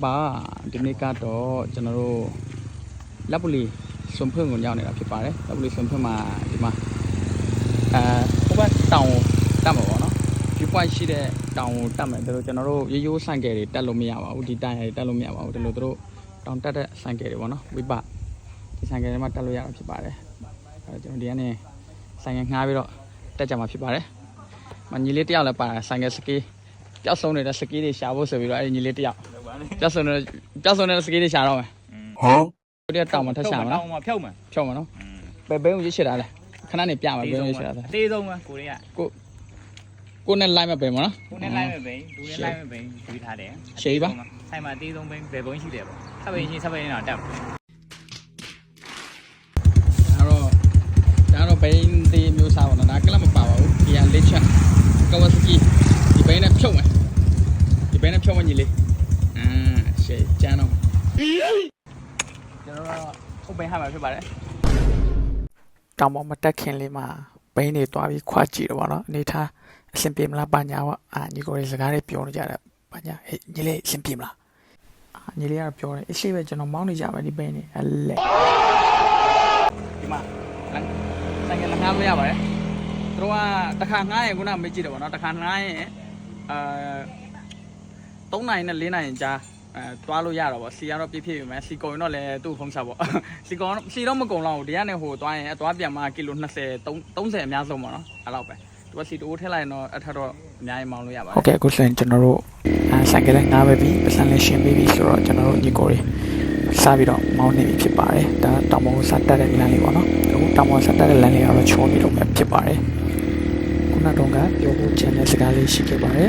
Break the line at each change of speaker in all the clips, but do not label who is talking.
ပါဒီနေ့ကတော့ကျွန်တော်တို့လက်ပလီစွန်ဖွင့်ကိုရောက်နေတာဖြစ်ပါတယ်လက်ပလီစွန်ဖွင့်မှာဒီမှာဟိုဘက်တောင်တက်မှာပေါ့နော် view point ရှိတဲ့တောင်ကိုတက်မယ်တို့ကျွန်တော်တို့ရိုးရိုးဆိုင်ကယ်တွေတက်လို့မရပါဘူးဒီတိုင်ရတက်လို့မရပါဘူးဒီလိုတို့တောင်တက်တဲ့ဆိုင်ကယ်တွေပေါ့နော်ဝိပဒီဆိုင်ကယ်တွေမှာတက်လို့ရတာဖြစ်ပါတယ်ကျွန်တော်ဒီကနေဆိုင်ကယ်ငှားပြီးတော့တက်ကြမှာဖြစ်ပါတယ်မညီလေးတယောက်လည်းပါဆိုင်ကယ်စကီးပျောက်ဆုံးနေတဲ့စကီးတွေရှာဖို့ဆိုပြီးတော့အဲ့ညီလေးတယောက်ပျောက်ဆုံးနေတဲ့စကီးတွေရှာတော့မယ်ဟောဒီတောင်မှာထက်ရှာမှာနော်တောင်မှာဖြုတ်မှာနော်ဘယ်ဘဲကိုရွေးချယ်တာလဲခဏနေပြမှာဘယ်ရွေးချယ်တာလဲအသေးဆုံးပဲကိုတွေကကိုနဲ့လိုက်မဲ့ပဲမနော်ကိုနဲ့လိုက်မဲ့ပဲလူနဲ့လိုက်မဲ့ပဲရွေးထားတယ်ရှေးပါဆိုင်မှာအသေးဆုံးပဲဘယ်ဘုံရှိတယ်ပေါ့ဆက်ပိန်ရှိဆက်ပိန်တော့တက်ဒါတော့ဘိန်းဒီမျိုးစားပါတော့ဒါကလပ်မပါပါဘူးဒီကလက်ချက်ကဝါဆကီဒီဘိန်းနဲ့ဖြုတ်မယ်ဒီဘိန်းနဲ့ဖြုတ်မညီလေးရှေ့ကျန်းတော့ကျွန်တော်ဟုတ်ဘိန်းဟာမှာဖြစ်ပါတယ်တောင်ပေါ်မတက်ခင်လေးမှာဘိန်းတွေတွားပြီးခွာကြည့်တော့ဗောနော်အနေထားအဆင်ပြေမလားပါညာဗောညီကိုလေးစကားတွေပြောနေကြတယ်ပါညာဟေးညီလေးအဆင်ပြေမလားညီလေးကပြောတယ်အရှိပဲကျွန်တော်မောင်းနေကြမယ်ဒီဘိန်းတွေအလဲဒီမှာဆိုင်ကလည်းငှားလို့ရပါတယ်သူတို့ကတစ်ခါငှားရင်ခုနမေးကြည့်တယ်ဗောနော်တစ်ခါငှားရင်3နိုင်နဲ့4နိုင်ကြာတွားလို့ရတော့ဗောစီကတော့ပြည့်ပြည့်ပြီမယ်စီကုန်ရင်တော့လည်းသူ့ဖုန်းဆက်ဗောစီတော့မကုန်တော့ဘူးဒီကနေဟိုတွားရင်အတွားပြန်မှာကီလို20 30အများဆုံးဗောနော်အဲ့လောက်ပဲသူကစီတိုးထည့်လိုက်ရင်တော့အထက်တော့အများကြီးမောင်းလို့ရပါတယ်ဟုတ်ကဲ့အခုဆိုရင်ကျွန်တော်တို့ဆိုင်ကလည်းငှားပဲပြီပတ်စံလေးရှင်းပြီးပြီဆိုတော့ကျွန်တော်တို့ညီကိုတွေစားပြီးတော့မောင်းနေပြီဖြစ်ပါတယ်ဒါတောင်ပေါ်စတက်တဲ့လမ်းလေးပေါ့နော်အခုတောင်ပေါ်စတက်တဲ့လမ်းလေးကတော့ချုံနေတော့ပဲဖြစ်ပါတယ်ခုနတော့ကပြောဖို့ချင်တဲ့စကားလေးရှိခဲ့ပါတယ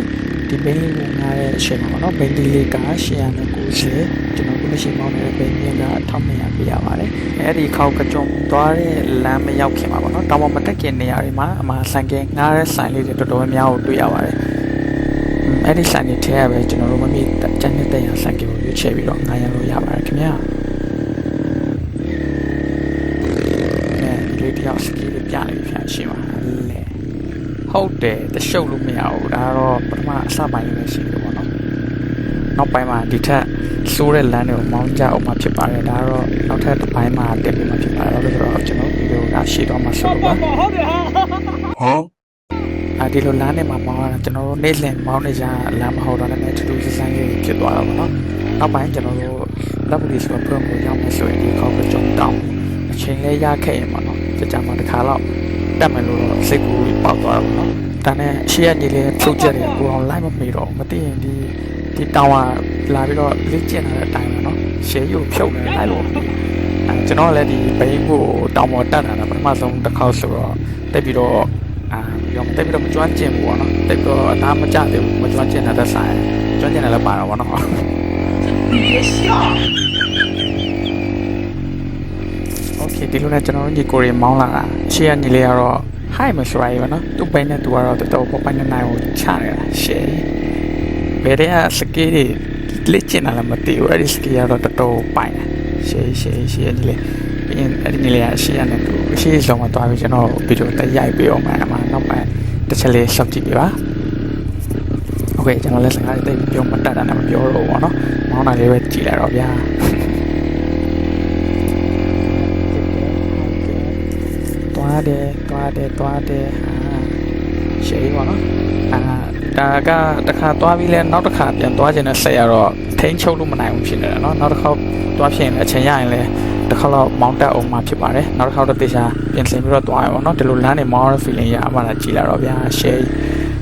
်ဒီဘိန်းလေးကိုငှားတဲ့အချိန်မှာပေါ့နော်ဘိန်းလေးက890ကျွန်တော်ခုလက်ရှိမောင်းနေတဲ့ဘိန်းကြီးက1200ပြရပါတယ်အဲ့ဒီခေါက်ကကြုံသွားတဲ့လမ်းမရောက်ခင်မှာပေါ့နော်တောင်ပေါ်မတက်ခင်နေရာတွေမှာအမှဆိုင်ကငှားတဲ့ဆိုင်လေးတွေတော်တော်များများကိုတွေ့ရပါတယ်အဲ့ဒီဆိုင်တွေထဲရပဲကျွန်တော်တို့မမေ့ကျန်တဲ့ရဆိုင်ကိုရွေးချယ်ပြီးတော့ငှားရလို့ရပါတယ်ခင်ဗျာဒီတယောက်စကီးပြနေပြီရှိမှာလေဟုတ်တယ်တရှုပ်လို့မရဘူးဒါတော့ပထမအစပိုင်းလေးပဲရှိတယ်ပေါ့နော်နောက်ပိုင်းမှာဒီထက်ဆိုးတဲ့လမ်းတွေကိုမောင်းကြအောင်မှဖြစ်ပါတယ်ဒါတော့နောက်ထပ်တစ်ပိုင်းမှာတက်ပြီးမှဖြစ်ပါတယ်လို့ဆိုတော့ကျွန်တော်ဗီဒီယိုကရှေ့တော့မှဆိုတော့ဟုတ်တယ်ဟာဒီလိုလမ်းနဲ့မှာမောင်းရတာကျွန်တော်တို့နေ့လည်မောင်းနေကြလမ်းမဟုတ်တော့လည်းထူးထူးဆန်းဆန်းလေးဖြစ်သွားတော့ပေါ့နော်နောက်ပိုင်းကျွန်တော်တို့လက်ပလီဆိုတော့ကိုရောက်မှဆိုရင်ဒီခေါက်ကကြုံတောင်းအချိန်လေးရခဲ့ရင်ပေါ့နော်ကြကြမှာတစ်ခါတော့တက်မယ်လို့စိတ်ကူပေါက်သွားတော့ပေါ့နော်ဒါနဲ့ရှေ့ရညီလေးထုတ်ချက်တွေကိုအောင်လိုက်မမေ့တော့မသိရင်ဒီတောင်းကလာပြီးတော့လက်ကျင်လာတဲ့အတိုင်းပေါ့နော်ရှေ့ရုပ်ဖြုတ်နေလိုက်လို့ကျွန်တော်လည်းဒီဘိန်းကိုတောင်းပေါ်တက်လာတာပထမဆုံးတစ်ခေါက်ဆိုတော့တက်ပြီးတော့ရောတက်ပြီးတော့မကျွမ်းကျင်ဘူးပေါ့နော်တက်ပြီးတော့အသားမကျသေးဘူးမကျွမ်းကျင်တဲ့ဆိုင်ကျွမ်းကျင်တယ်လည်းပါတော့ပေါ့နော်โอเคဒီလိုနဲ့ကျွန်တော်တို့ညီကိုရီမောင်းလာတာရှေ့ကညီလေးကတော့ high မဆိုရဘူးနော်သူ့ဘိန်းနဲ့သူကတော့တော်တော်ပေါ်ပိုင်းနိုင်ကိုချနေတာရှေ့ဘယ်တဲ့စကီးတွေလက်ကျင်လာမသိဘူးအဲ့ဒီစကီးကတော့တော်တော်ပိုင်တယ်ရှေ့ညီလေးပြီးရင်အဲ့ဒီညီလေးကရှေ့ကနေသူရှေ့ဆုံးမှာတွားပြီးကျွန်တော်ဗီဒီယိုတက်ရိုက်ပြီးအောင်မှာနောက်ပိုင်းတစ်ချက်လေးရှော့ကြည့်ပြပါโอเคကျွန်တော်လက်စကားတွေပြောမတတ်တာနဲ့မပြောတော့ဘူးပေါ့နော်မောင်းတာလေးပဲကြည့်လိုက်တော့ဗျာတွားတယ်ရှေ့ပေါ့နော်ဒါကတစ်ခါတွားပြီးလဲနောက်တစ်ခါပြန်တွားခြင်းနဲ့ဆက်ရတော့ထိန်းချုပ်လို့မနိုင်ဘူးဖြစ်နေတယ်နော်နောက်တစ်ခါတွားဖြစ်ရင်အချိန်ရရင်လဲတစ်ခါတော့မောင်းတက်အောင်မှဖြစ်ပါတယ်နောက်တစ်ခါတော့တေချာပြင်ဆင်ပြီးတော့တွားရပါတော့ဒီလိုလမ်းနေမောင်းရတဲ့ feeling ရအမှလာကြည့်လာတော့ဗျာရှေ့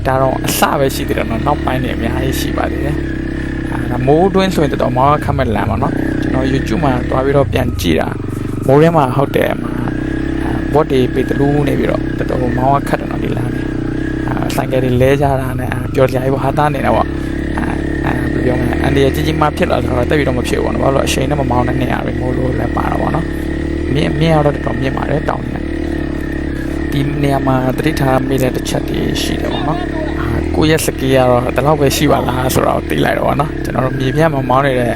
ဒါတော့အစပဲရှိသေးတယ်နော်နောက်ပိုင်းနေအများကြီးရှိပါသေးတယ်ဒါမိုးတွင်းဆိုရင်တော်မောင်းခတ်မဲ့လမ်းပါနော်ကျွန်တော် YouTube မှာတွားပြီးတော့ပြန်ကြည့်တာမိုးထဲမှာဟုတ်တယ်မှာဘော့ဒီပေတလူးနေပြီးတော့တော်တော်မောင်းခတ်တယ်နော်ဒီလမ်းနေဆိုင်ကယ်တွေလဲကြတာနဲ့ပျော်စရာကြီးဟာသားနေတာပေါ့ပြောမယ်အန်ဒီရဲ့ကြီးမှဖြစ်လာတော့တက်ပြီးတော့မဖြစ်ဘူးနော်ဘာလို့အချိန်နဲ့မမောင်းတဲ့နေရာတွေမို့လို့လည်းပါတော့ပေါ့နော်မြင့်ရတော့တော်မြင့်ပါတယ်တောင်းနေဒီနေရာမှာတတိထားမိတဲ့တစ်ချက်တွေရှိတယ်ပေါ့နော်ကိုယ့်ရဲ့စကီးကတော့ဒီလောက်ပဲရှိပါလားဆိုတော့သိလိုက်တော့ပေါ့နော်ကျွန်တော်တို့မြေပြတ်မမောင်းနေတဲ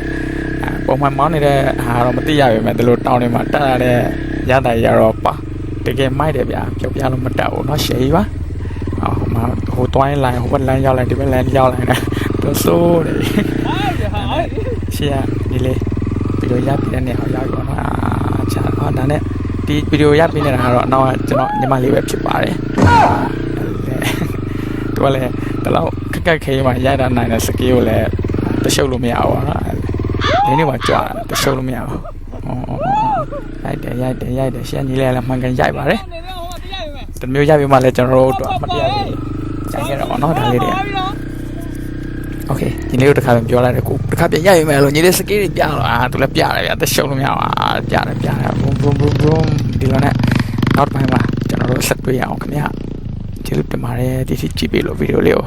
့ပုံမှန်မောင်းနေတဲ့ဟာတော့မသိရပါဘူးဒီလိုတောင်းနေမှာတက်ရတဲ့ရတာရတော့ပါတကယ်မိုက်တယ်ဗျာပြောပြလို့မတက်ဘူးနော်ရှယ်ပါဟိုတွိုင်းလိုင်းဟိုဘက်လမ်းရောက်လိုက်ဒီဘက်လမ်းရောက်လိုက်တယ်တော်ဆိုးတယ် ရှေ့ကဒီလေးဗီဒီယိုရပ်ပြီးတဲ့နေရာကိုရောက်ပြီပေါ့နော်ချာတော့ဒါနဲ့ဒီဗီဒီယိုရပ်ပြီးနေတာကတော့နောက်ကကျွန်တော်ညီမလေးပဲဖြစ်ပါတယ်သူကလည်းတလောက်ခက်ခက်ခဲမှရိုက်တာနိုင်တဲ့စကေးကိုလည်းတရှုပ်လို့မရဘူးနော်ဒီနေ့မှကြွားတရှုပ်လို့မရဘူးရိုက်တယ်ရှေ့ညီလေးလည်းမှန်ကန်ရိုက်ပါတယ်တမျိုးရိုက်ပြီးမှလည်းကျွန်တော်တို့တော့မတရားကြီးရိုက်ခဲ့တော့ဗောနော်ဒါလေးတွေโอเคညီလေးတို့တစ်ခါပြန်ပြောလိုက်တယ်ကိုတစ်ခါပြန်ရိုက်ရမယ်လို့ညီလေးစကေးတွေပြတော့သူလည်းပြတယ်ဗျာတရှုပ်လို့မရဘူးပြတယ်ဘုံဒီလိုနဲ့နောက်တစ်ပိုင်းမှာကျွန်တော်တို့ဆက်တွေ့ရအောင်ခင်ဗျာကျေးဇူးတင်ပါတယ်ဒီကြည့်ပေးလို့ဗီဒီယိုလေးကို